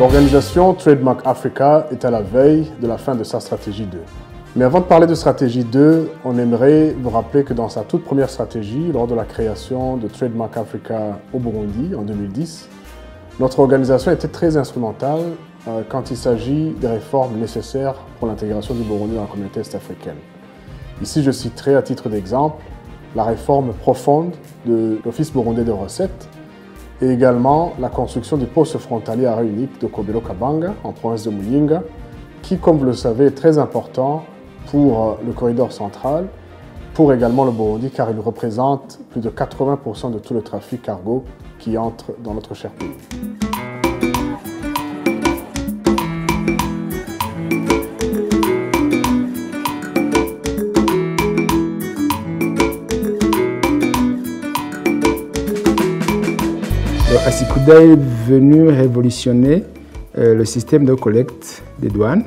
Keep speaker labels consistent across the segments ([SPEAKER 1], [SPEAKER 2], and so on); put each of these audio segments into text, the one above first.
[SPEAKER 1] L'organisation Trademark Africa est à la veille de la fin de sa stratégie 2. Mais avant de parler de stratégie 2, on aimerait vous rappeler que dans sa toute première stratégie, lors de la création de Trademark Africa au Burundi en 2010, notre organisation était très instrumentale quand il s'agit des réformes nécessaires pour l'intégration du Burundi dans la communauté est-africaine. Ici, je citerai à titre d'exemple la réforme profonde de l'Office burundais de recettes et également la construction du poste frontalier arrêt unique de Kobelo-Kabanga en province de Muyinga, qui, comme vous le savez, est très important pour le corridor central, pour également le Burundi, car il représente plus de 80% de tout le trafic cargo qui entre dans notre cher pays.
[SPEAKER 2] Assikuda est venu révolutionner le système de collecte des douanes.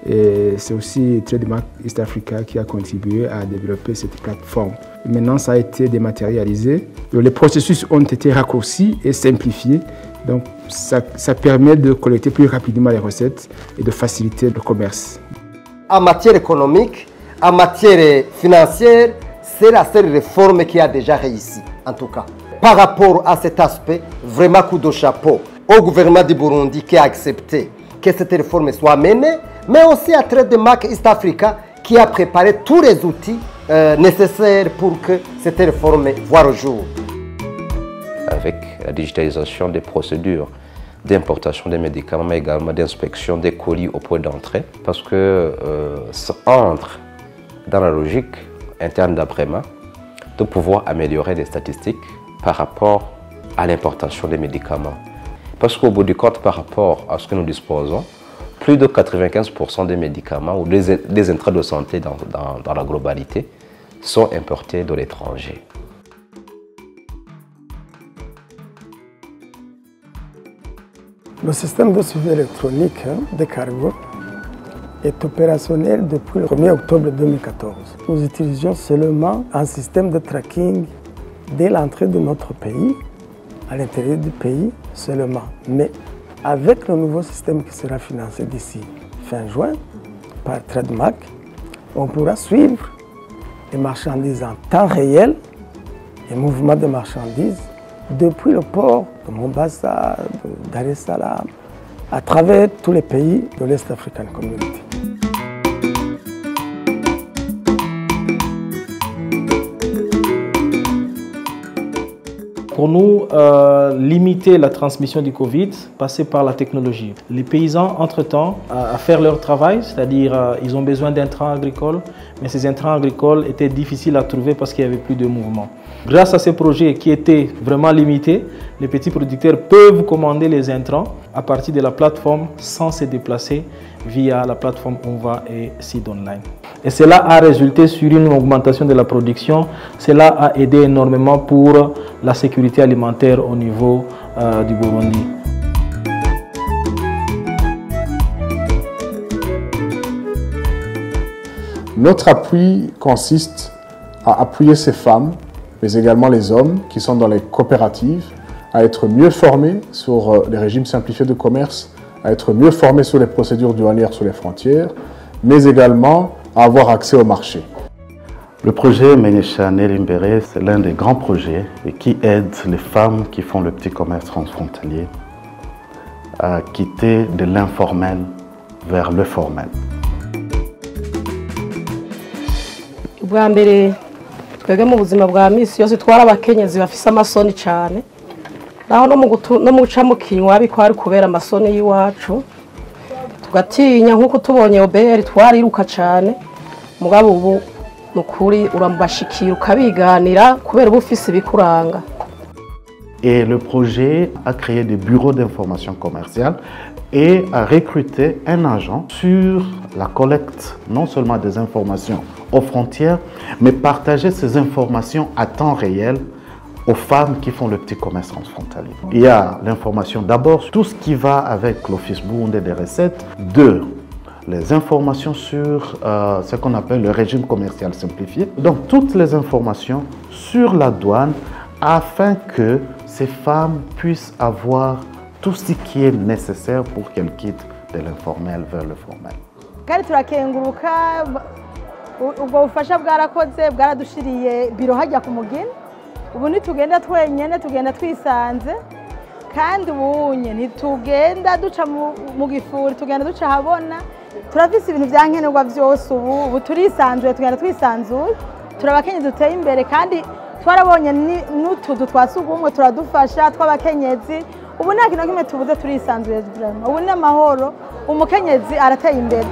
[SPEAKER 2] Et c'est aussi Trademark East Africa qui a contribué à développer cette plateforme. Maintenant, ça a été dématérialisé. Les processus ont été raccourcis et simplifiés. Donc, ça permet de collecter plus rapidement les recettes et de faciliter le commerce.
[SPEAKER 3] En matière économique, en matière financière, c'est la seule réforme qui a déjà réussi, en tout cas. Par rapport à cet aspect, vraiment coup de chapeau au gouvernement du Burundi qui a accepté que cette réforme soit menée, mais aussi à Trademark East Africa qui a préparé tous les outils nécessaires pour que cette réforme voie le jour.
[SPEAKER 4] Avec la digitalisation des procédures d'importation des médicaments, mais également d'inspection des colis au point d'entrée, parce que ça entre dans la logique interne d'Abrema de pouvoir améliorer les statistiques par rapport à l'importation des médicaments. Parce qu'au bout du compte, par rapport à ce que nous disposons, plus de 95% des médicaments ou des intrants de santé dans la globalité sont importés de l'étranger.
[SPEAKER 5] Le système de suivi électronique des cargos est opérationnel depuis le 1er octobre 2014. Nous utilisions seulement un système de tracking dès l'entrée de notre pays, à l'intérieur du pays seulement. Mais avec le nouveau système qui sera financé d'ici fin juin par Trademark, on pourra suivre les marchandises en temps réel, les mouvements de marchandises, depuis le port de Mombasa, de Dar es Salaam, à travers tous les pays de l'East African Community.
[SPEAKER 6] Pour nous, limiter la transmission du Covid, passer par la technologie. Les paysans, entre-temps, à faire leur travail, c'est-à-dire ils ont besoin d'intrants agricoles, mais ces intrants agricoles étaient difficiles à trouver parce qu'il n'y avait plus de mouvement. Grâce à ces projets qui étaient vraiment limités, les petits producteurs peuvent commander les intrants à partir de la plateforme sans se déplacer via la plateforme ONVA et Seed Online. Et cela a résulté sur une augmentation de la production. Cela a aidé énormément pour la sécurité alimentaire au niveau du Burundi.
[SPEAKER 1] Notre appui consiste à appuyer ces femmes, mais également les hommes qui sont dans les coopératives, à être mieux formés sur les régimes simplifiés de commerce, à être mieux formés sur les procédures douanières sur les frontières, mais également à avoir accès au marché.
[SPEAKER 7] Le projet Menesha Nelimbere, c'est l'un des grands projets qui aide les femmes qui font le petit commerce transfrontalier à quitter de l'informel vers le formel.
[SPEAKER 8] Bwa mbere twebwe mu buzima bwa misi yose twara abakenyezi bafise amasoni cyane naho no mu guca mu kinywa biko ari kubera amasoni y'iwacu tugatinya nk'uko tubonye OBR twariruka cyane mugabo ubu nukuri urambashikira ukabiganira kubera ubu ufise ibikuranga.
[SPEAKER 7] Et le projet a créé des bureaux d'information commerciale et a recruté un agent sur la collecte non seulement des informations aux frontières, mais partager ces informations à temps réel aux femmes qui font le petit commerce transfrontalier. Il y a l'information d'abord, tout ce qui va avec l'Office burundais des recettes. Deux, les informations sur ce qu'on appelle le régime commercial simplifié. Donc toutes les informations sur la douane afin que ces femmes puissent avoir tout ce qui est nécessaire pour qu'elle quitte de l'informel vers le formel.
[SPEAKER 9] Kandi turakenguruka ubwo bufasha bwarakoze bwaradushiriye biro hajya ku mugina ubu nitugenda twenyene tugenda twisanze kandi ubunye nitugenda duca mu gifuri tugenda duca habona turafise ibintu byankenerwa byose ubu turisanzuye tugenda twisanzuye turabakenyezi duteye imbere kandi twarabonye n'utudu twasugumwe turadufasha tw'abakenyezi ubu nta kintu kimwe tubuze turisanzuye ubu ni amahoro umukenyezi arateye imbere.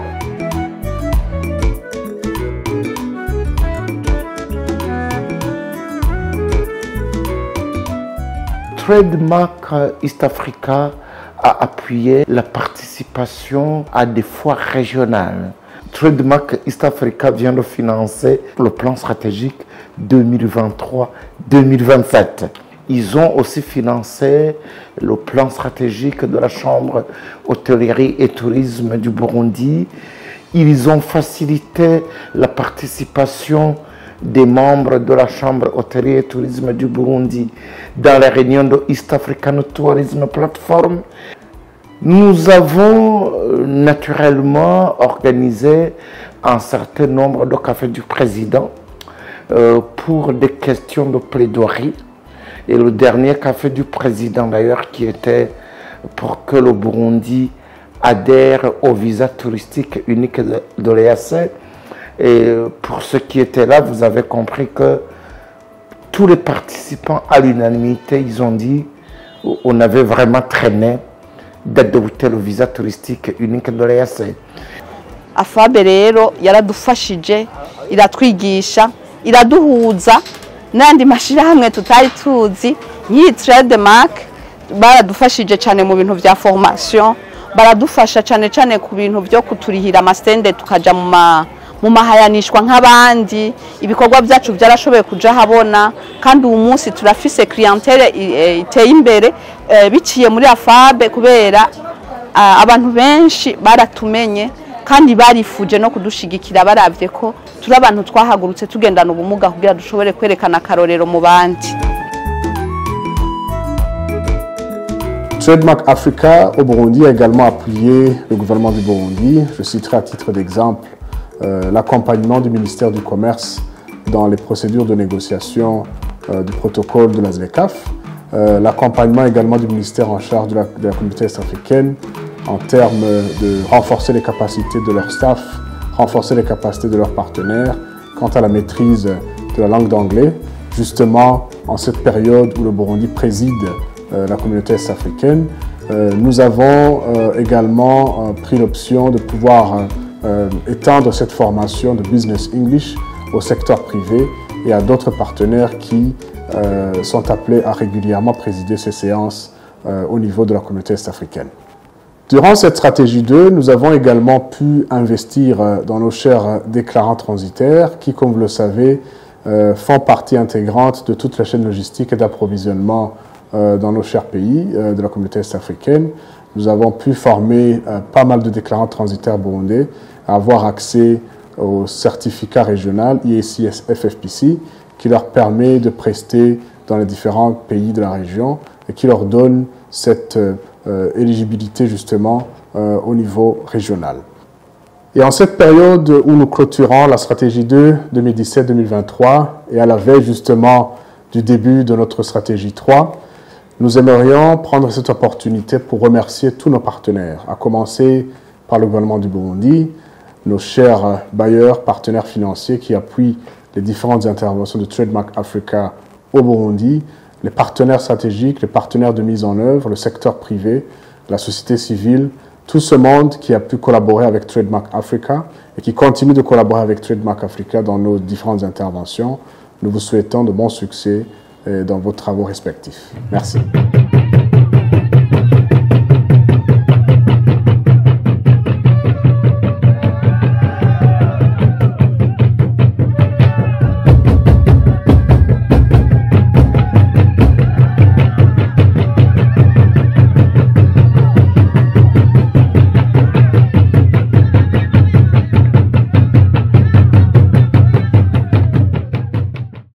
[SPEAKER 10] Trademark East Africa a appuyé la participation à des foires régionales. Trademark East Africa vient de financer le plan stratégique 2023-2027. Ils ont aussi financé le plan stratégique de la Chambre hôtellerie et tourisme du Burundi. Ils ont facilité la participation des membres de la Chambre hôtellerie et tourisme du Burundi dans les réunions de East African Tourism Platform. Nous avons naturellement organisé un certain nombre de cafés du président pour des questions de plaidoirie. Et le dernier café du président d'ailleurs qui était pour que le Burundi adhère au visa touristique unique de l'EAC. Et pour ceux qui étaient là, vous avez compris que tous les participants à l'unanimité, ils ont dit on avait vraiment traîné d'adopter le visa touristique unique de l'EAC.
[SPEAKER 11] Afabe rero yaradufashije iratwigisha iraduhuza n'andi mashirahamwe tutari tuzi nk'iyi Trademark baradufashije cyane mu bintu bya formation baradufasha cyane ku bintu byo kuturihira amastende tukaja mu mahayanishwa nk'abandi ibikorwa byacu byarashoboye kuja habona kandi uyu munsi turafise clientele iteye imbere biciye muri Afabe kubera abantu benshi baratumenye kandi barifuje no kudushigikira baravye ko turi abantu twahagurutse tugendana ubumuga kugira dushobore kwerekana akarorero mu bandi.
[SPEAKER 1] Trademark Africa au Burundi a également appuyé le gouvernement du Burundi. Je citerai à titre d'exemple l'accompagnement du ministère du Commerce dans les procédures de négociation du protocole de la ZLECAf, l'accompagnement également du ministère en charge de la communauté est-africaine en termes de renforcer les capacités de leur staff, renforcer les capacités de leurs partenaires quant à la maîtrise de la langue d'anglais, justement en cette période où le Burundi préside la communauté est-africaine. Nous avons également pris l'option de pouvoir étendre cette formation de Business English au secteur privé et à d'autres partenaires qui sont appelés à régulièrement présider ces séances au niveau de la communauté est-africaine. Durant cette stratégie 2, nous avons également pu investir dans nos chers déclarants transitaires qui, comme vous le savez, font partie intégrante de toute la chaîne logistique et d'approvisionnement dans nos chers pays de la communauté est-africaine. Nous avons pu former pas mal de déclarants transitaires burundais à avoir accès au certificat régional IACS FFPC qui leur permet de prester dans les différents pays de la région et qui leur donne cette éligibilité justement au niveau régional. Et en cette période où nous clôturons la stratégie 2 2017-2023 et à la veille justement du début de notre stratégie 3, nous aimerions prendre cette opportunité pour remercier tous nos partenaires, à commencer par le gouvernement du Burundi, nos chers bailleurs, partenaires financiers qui appuient les différentes interventions de Trademark Africa au Burundi, les partenaires stratégiques, les partenaires de mise en œuvre, le secteur privé, la société civile, tout ce monde qui a pu collaborer avec Trademark Africa et qui continue de collaborer avec Trademark Africa dans nos différentes interventions. Nous vous souhaitons de bons succès dans vos travaux respectifs. Merci.